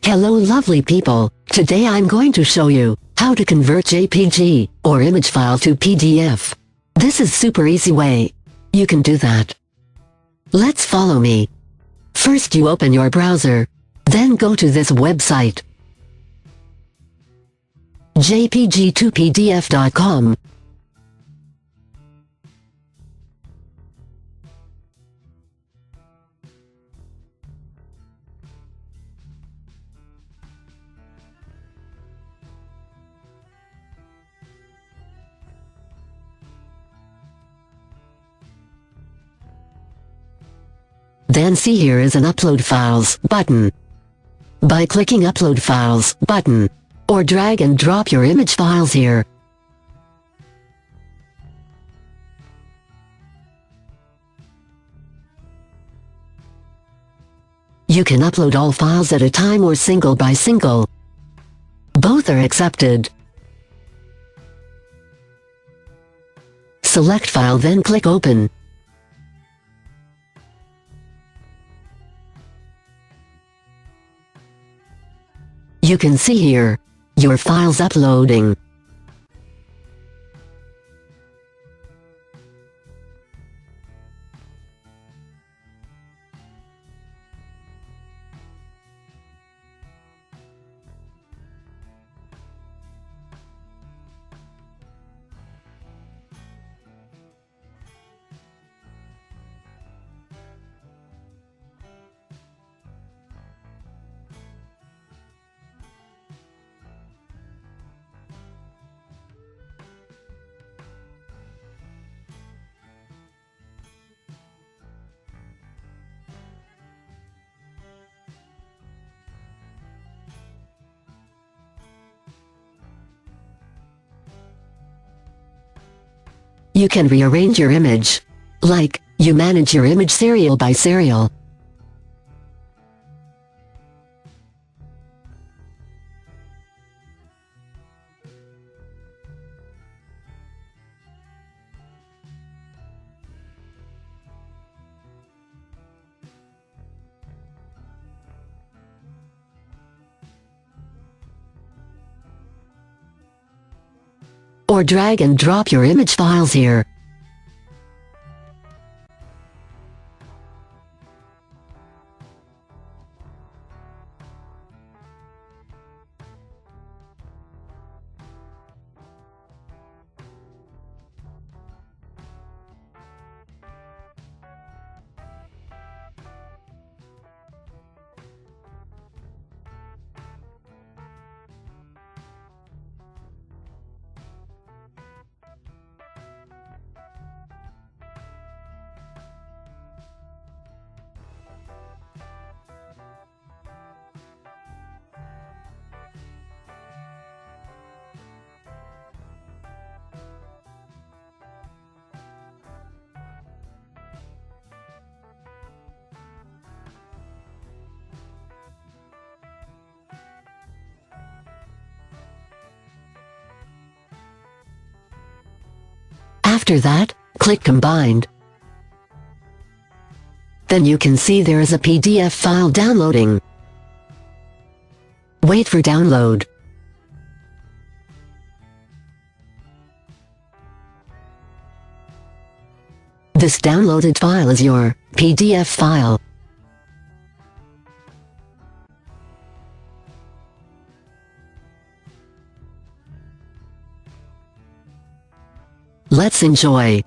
Hello lovely people, today I'm going to show you how to convert JPG or image file to PDF. This is super easy way. You can do that. Let's follow me. First you open your browser, then go to this website jpg2pdf.com. Then see here is an Upload Files button. By clicking Upload Files button, or drag and drop your image files here. You can upload all files at a time or single by single. Both are accepted. Select File, then click Open. You can see here, your files uploading. You can rearrange your image. Like, you manage your image serial by serial. Or drag and drop your image files here. After that, click Combined. Then you can see there is a PDF file downloading. Wait for download. This downloaded file is your PDF file. Let's enjoy.